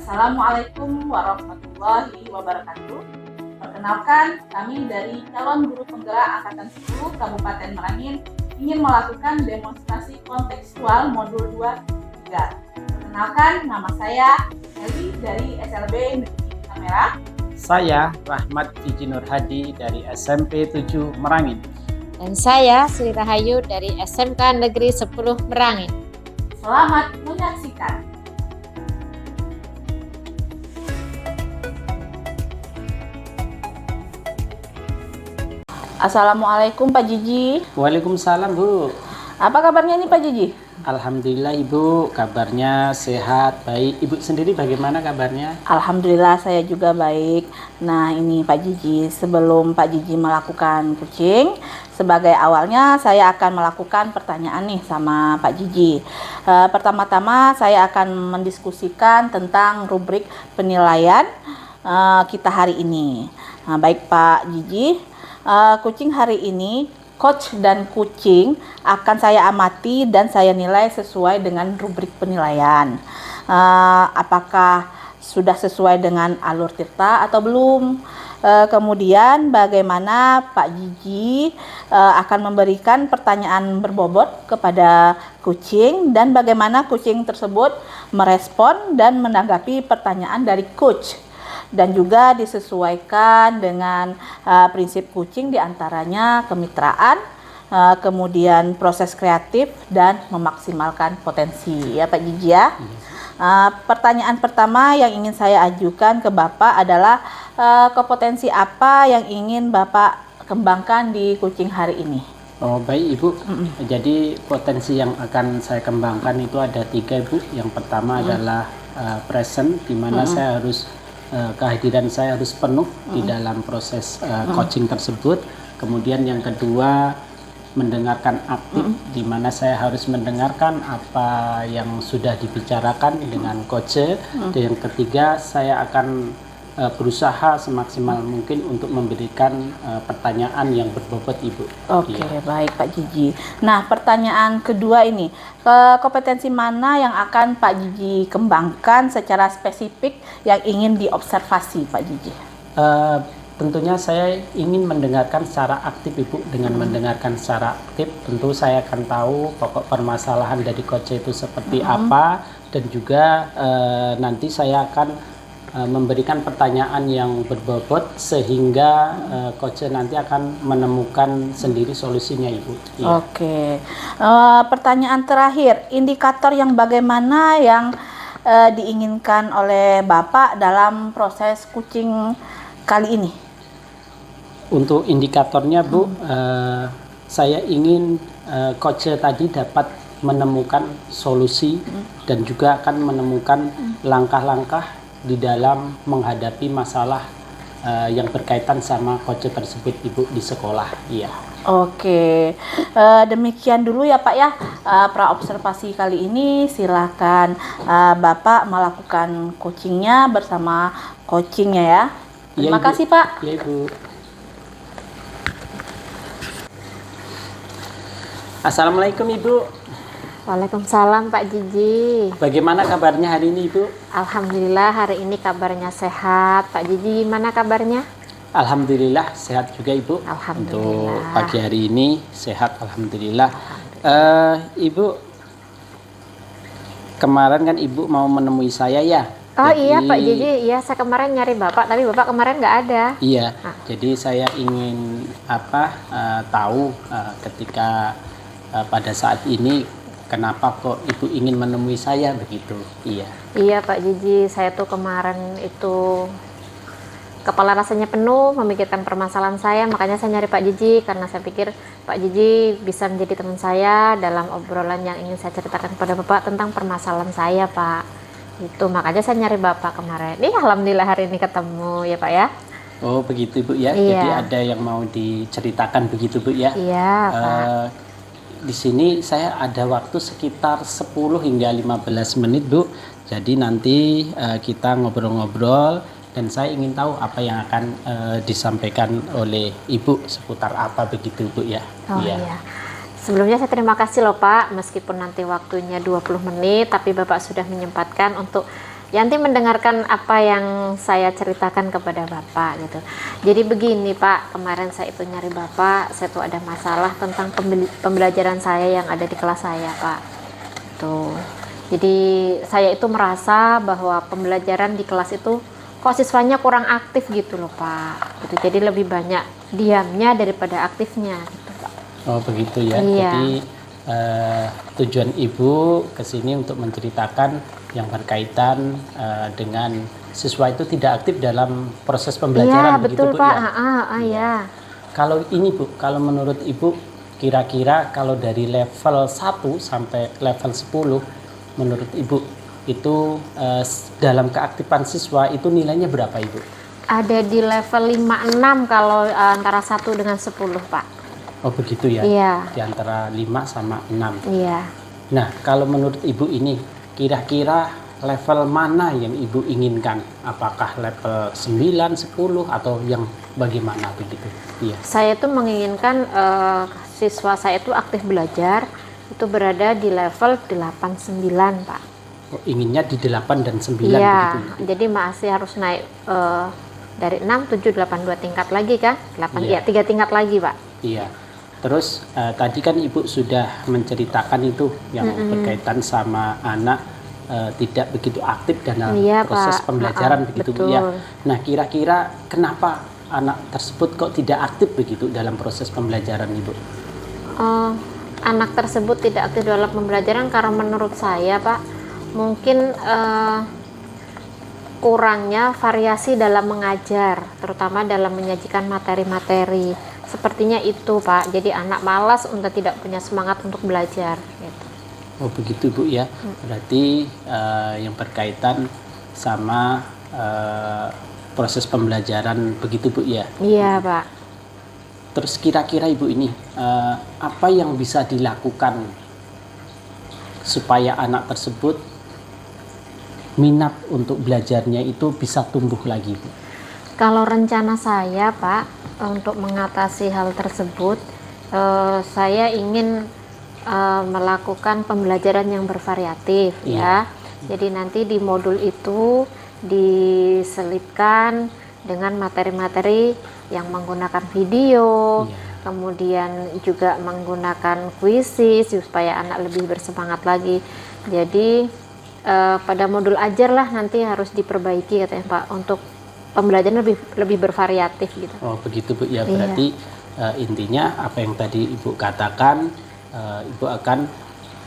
Assalamualaikum warahmatullahi wabarakatuh. Perkenalkan, kami dari calon guru penggerak Angkatan 10 Kabupaten Merangin ingin melakukan demonstrasi kontekstual modul 2-3. Perkenalkan, nama saya Eli dari SLB Negeri Kamera. Saya Rahmat Fiji Nur Hadi dari SMP 7 Merangin. Dan saya Sri Rahayu dari SMK Negeri 10 Merangin. Selamat menyaksikan. Assalamualaikum Pak Jiji. Waalaikumsalam Bu. Apa kabarnya nih Pak Jiji? Alhamdulillah Ibu, kabarnya sehat, baik. Ibu sendiri bagaimana kabarnya? Alhamdulillah saya juga baik. Nah ini Pak Jiji, sebelum Pak Jiji melakukan kucing, sebagai awalnya saya akan melakukan pertanyaan nih sama Pak Jiji. Pertama-tama saya akan mendiskusikan tentang rubrik penilaian kita hari ini. Nah, baik Pak Jiji, kucing hari ini, coach dan kucing akan saya amati dan saya nilai sesuai dengan rubrik penilaian. Apakah sudah sesuai dengan alur tirta atau belum? Kemudian bagaimana Pak Jiji akan memberikan pertanyaan berbobot kepada kucing dan bagaimana kucing tersebut merespon dan menanggapi pertanyaan dari coach. Dan juga disesuaikan dengan prinsip kucing, diantaranya kemitraan, kemudian proses kreatif dan memaksimalkan potensi ya Pak Jiji ya. Pertanyaan pertama yang ingin saya ajukan ke Bapak adalah kompetensi apa yang ingin Bapak kembangkan di kucing hari ini? Oh baik Ibu, jadi potensi yang akan saya kembangkan itu ada 3 Ibu. Yang pertama adalah present, di mana saya harus kehadiran saya harus penuh di dalam proses coaching tersebut. Kemudian yang kedua mendengarkan aktif, di mana saya harus mendengarkan apa yang sudah dibicarakan dengan coach. Dan yang ketiga saya akan berusaha semaksimal mungkin untuk memberikan pertanyaan yang berbobot Ibu. Oke, baik Pak Jiji. Nah pertanyaan kedua ini, kompetensi mana yang akan Pak Jiji kembangkan secara spesifik yang ingin diobservasi Pak Jiji? Tentunya saya ingin mendengarkan secara aktif Ibu. Dengan mendengarkan secara aktif tentu saya akan tahu pokok permasalahan dari coach itu seperti apa, dan juga nanti saya akan memberikan pertanyaan yang berbobot sehingga coach nanti akan menemukan sendiri solusinya Ibu. Ya. Oke, pertanyaan terakhir, indikator yang bagaimana yang diinginkan oleh Bapak dalam proses kucing kali ini? Untuk indikatornya Bu, saya ingin coach tadi dapat menemukan solusi dan juga akan menemukan langkah-langkah di dalam menghadapi masalah yang berkaitan sama coach tersebut Ibu di sekolah. Iya. Oke, demikian dulu ya Pak ya praobservasi kali ini. Silakan Bapak melakukan coachingnya bersama coachingnya ya. Terima kasih Pak. Iya Ibu. Assalamualaikum Ibu. Waalaikumsalam Pak Jiji. Bagaimana kabarnya hari ini Ibu? Alhamdulillah hari ini kabarnya sehat. Pak Jiji gimana kabarnya? Alhamdulillah sehat juga Ibu. Alhamdulillah. Untuk pagi hari ini sehat Alhamdulillah. Ibu, kemarin kan Ibu mau menemui saya ya? Oh iya Pak Jiji, iya saya kemarin nyari Bapak tapi Bapak kemarin nggak ada. Iya, jadi saya ingin tahu ketika pada saat ini kenapa kok Ibu ingin menemui saya begitu? Iya. Iya Pak Jiji, saya tuh kemarin itu kepala rasanya penuh memikirkan permasalahan saya, makanya saya nyari Pak Jiji karena saya pikir Pak Jiji bisa menjadi teman saya dalam obrolan yang ingin saya ceritakan kepada Bapak tentang permasalahan saya Pak. Itu makanya saya nyari Bapak kemarin. Alhamdulillah hari ini ketemu ya Pak ya. Oh begitu Bu ya. Iya. Jadi ada yang mau diceritakan begitu Bu ya. Iya Pak. Di sini saya ada waktu sekitar 10 hingga 15 menit Bu. Jadi nanti kita ngobrol-ngobrol dan saya ingin tahu apa yang akan disampaikan oleh Ibu seputar apa begitu Bu ya. Oh iya. Sebelumnya saya terima kasih loh Pak, meskipun nanti waktunya 20 menit tapi Bapak sudah menyempatkan untuk Yanti mendengarkan apa yang saya ceritakan kepada Bapak gitu. Jadi begini Pak, kemarin saya itu nyari Bapak, saya tuh ada masalah tentang pembelajaran saya yang ada di kelas saya Pak. Tuh. Jadi saya itu merasa bahwa pembelajaran di kelas itu kok siswanya kurang aktif gitu loh Pak. Gitu. Jadi lebih banyak diamnya daripada aktifnya gitu Pak. Oh begitu ya. Iya. Jadi tujuan Ibu ke sini untuk menceritakan yang berkaitan dengan siswa itu tidak aktif dalam proses pembelajaran, Iya begitu betul Bu Pak. ya. Ya. Kalau ini Bu, kalau menurut Ibu kira-kira kalau dari level 1 sampai level 10 menurut Ibu itu dalam keaktifan siswa itu nilainya berapa Ibu? Ada di level 5-6 kalau antara 1 dengan 10 Pak. Oh begitu ya. Iya. Di antara 5 sama 6. Iya. Nah, kalau menurut Ibu ini kira-kira level mana yang Ibu inginkan? Apakah level 9, 10 atau yang bagaimana begitu? Iya. Saya tuh menginginkan siswa saya itu aktif belajar itu berada di level 8-9 Pak. Oh, inginnya di 8 dan 9 Iya, begitu. jadi masih harus naik dari 6, 7, 8, 2 tingkat lagi kan? 8, Iya. ya 3 tingkat lagi Pak. Iya. Terus tadi kan Ibu sudah menceritakan itu yang berkaitan sama anak tidak begitu aktif dalam Iya, proses Pak. pembelajaran begitu Bu ya. Betul. Nah, kira-kira kenapa anak tersebut kok tidak aktif begitu dalam proses pembelajaran Ibu? Anak tersebut tidak aktif dalam pembelajaran karena menurut saya Pak mungkin kurangnya variasi dalam mengajar, terutama dalam menyajikan materi-materi. Sepertinya itu Pak, jadi anak malas untuk tidak punya semangat untuk belajar gitu. Oh begitu Bu ya, berarti yang berkaitan sama proses pembelajaran begitu Bu ya. Iya Pak. Terus kira-kira Ibu ini apa yang bisa dilakukan supaya anak tersebut minat untuk belajarnya itu bisa tumbuh lagi Bu? Kalau rencana saya Pak untuk mengatasi hal tersebut, saya ingin melakukan pembelajaran yang bervariatif ya. Jadi nanti di modul itu diselipkan dengan materi-materi yang menggunakan video, kemudian juga menggunakan kuisis supaya anak lebih bersemangat lagi. Jadi pada modul ajar lah nanti harus diperbaiki katanya Pak untuk pembelajaran lebih bervariatif gitu. Oh begitu Bu ya, berarti intinya apa yang tadi Ibu katakan, Ibu akan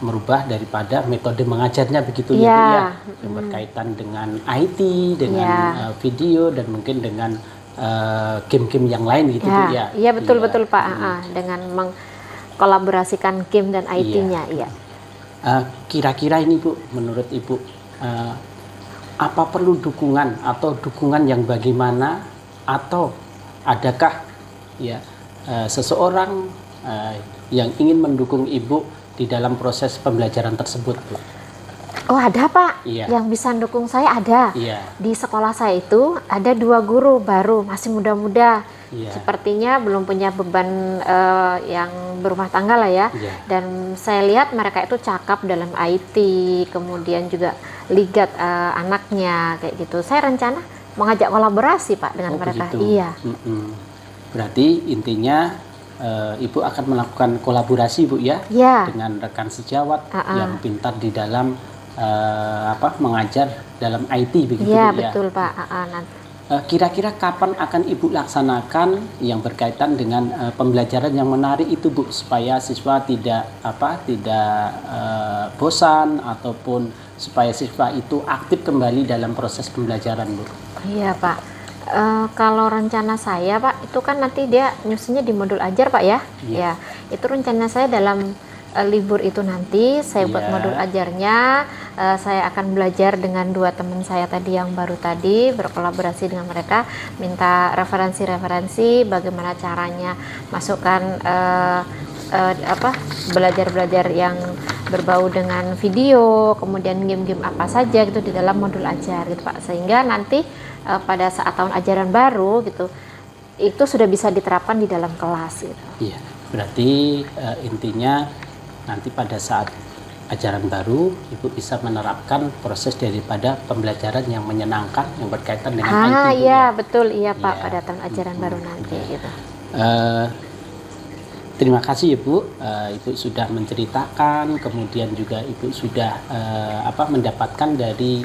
merubah daripada metode mengajarnya begitu ya Bu ya, yang berkaitan dengan IT, dengan video dan mungkin dengan game-game yang lain gitu Bu ya. Iya betul Pak, dengan mengkolaborasikan game dan IT-nya iya. Kira-kira ini Bu, menurut Ibu apa perlu dukungan atau dukungan yang bagaimana atau adakah ya seseorang yang ingin mendukung Ibu di dalam proses pembelajaran tersebut Bu? Oh ada Pak, Iya. yang bisa dukung saya ada. Iya. Di sekolah saya itu ada 2 guru baru, masih muda-muda. Iya. Sepertinya belum punya beban yang berumah tangga lah ya. Iya. Dan saya lihat mereka itu cakap dalam IT, kemudian juga ligat anaknya kayak gitu. Saya rencana mengajak kolaborasi Pak dengan mereka. Begitu. Iya. Berarti intinya Ibu akan melakukan kolaborasi Bu ya, Iya. dengan rekan sejawat yang pintar di dalam mengajar dalam IT begitu Iya Bu ya. betul Pak. Nanti. Kira-kira kapan akan Ibu laksanakan yang berkaitan dengan pembelajaran yang menarik itu Bu, supaya siswa tidak bosan ataupun supaya siswa itu aktif kembali dalam proses pembelajaran Bu? Iya Pak. Kalau rencana saya Pak itu kan nanti dia nyusunnya di modul ajar Pak ya. Iya. Ya, itu rencana saya dalam libur itu nanti saya buat Iya. modul ajarnya. Saya akan belajar dengan 2 teman saya tadi yang baru tadi, berkolaborasi dengan mereka, minta referensi-referensi bagaimana caranya masukkan belajar-belajar yang berbau dengan video, kemudian game-game apa saja gitu di dalam modul ajar gitu Pak, sehingga nanti pada saat tahun ajaran baru gitu itu sudah bisa diterapkan di dalam kelas gitu. Iya, berarti intinya nanti pada saat ajaran baru, Ibu bisa menerapkan proses daripada pembelajaran yang menyenangkan yang berkaitan dengan IT. Bu, Iya, ya. betul, iya Pak, Iya. pada tahun ajaran baru nanti gitu. Eh, Terima kasih Ibu, Ibu sudah menceritakan, kemudian juga Ibu sudah mendapatkan dari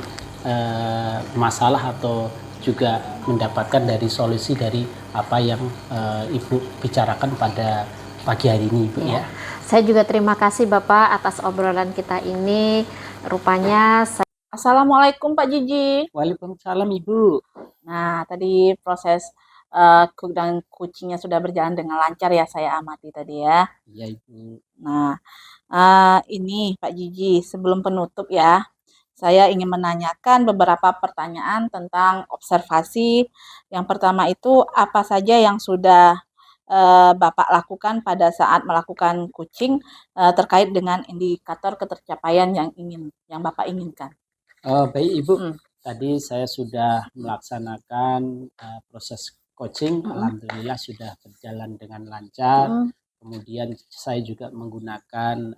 masalah atau juga mendapatkan dari solusi dari apa yang Ibu bicarakan pada pagi hari ini, Ibu ya. Saya juga terima kasih Bapak atas obrolan kita ini. Rupanya Assalamualaikum Pak Jiji. Waalaikumsalam Ibu. Nah, tadi proses cook dan kucingnya sudah berjalan dengan lancar ya, saya amati tadi ya. Iya Ibu. Nah, ini Pak Jiji, sebelum penutup ya, saya ingin menanyakan beberapa pertanyaan tentang observasi. Yang pertama itu, apa saja yang sudah Bapak lakukan pada saat melakukan kucing terkait dengan indikator ketercapaian yang Bapak inginkan? Baik Ibu, Hmm. tadi saya sudah melaksanakan proses coaching, alhamdulillah sudah berjalan dengan lancar. Kemudian saya juga menggunakan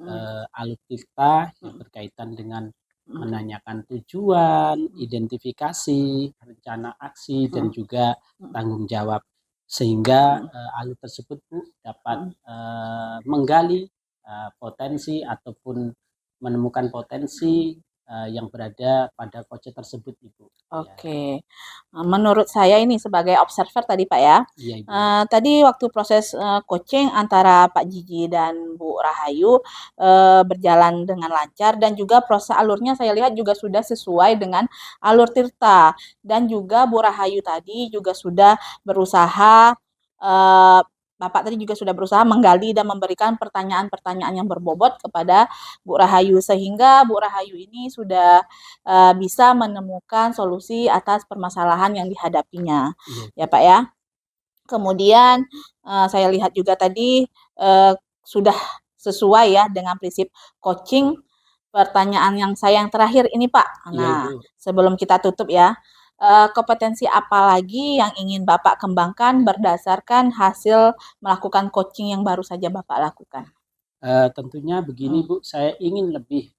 alutsista yang berkaitan dengan menanyakan tujuan, identifikasi, rencana aksi, dan juga tanggung jawab. Sehingga alut tersebut Bu dapat menggali potensi ataupun menemukan potensi yang berada pada coach tersebut Ibu. Oke, menurut saya ini sebagai observer tadi Pak ya, Iya Ibu. tadi waktu proses coaching antara Pak Jiji dan Bu Rahayu berjalan dengan lancar dan juga proses alurnya saya lihat juga sudah sesuai dengan alur Tirta dan juga Bu Rahayu tadi juga sudah berusaha Bapak tadi juga sudah berusaha menggali dan memberikan pertanyaan-pertanyaan yang berbobot kepada Bu Rahayu sehingga Bu Rahayu ini sudah bisa menemukan solusi atas permasalahan yang dihadapinya, ya Pak ya. Kemudian saya lihat juga tadi sudah sesuai ya dengan prinsip coaching. Pertanyaan yang terakhir ini Pak. Nah, sebelum kita tutup ya, kompetensi apa lagi yang ingin Bapak kembangkan berdasarkan hasil melakukan coaching yang baru saja Bapak lakukan? Tentunya begini Bu, saya ingin lebih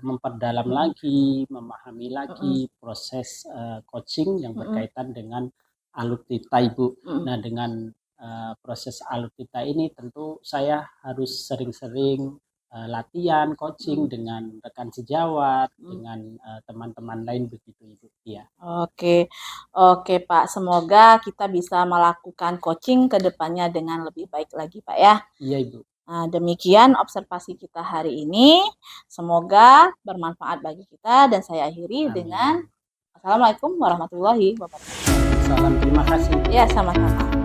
memperdalam lagi, memahami lagi proses coaching yang berkaitan dengan alutsista Ibu. Nah, dengan proses alutsista ini tentu saya harus sering-sering latihan coaching dengan rekan sejawat, dengan teman-teman lain begitu Ibu. Ya. Oke, oke Pak. Semoga kita bisa melakukan coaching ke depannya dengan lebih baik lagi Pak ya. Iya Ibu. Nah, demikian observasi kita hari ini. Semoga bermanfaat bagi kita dan saya akhiri dengan Assalamualaikum warahmatullahi wabarakatuh. Salam, terima kasih. Ya, sama-sama.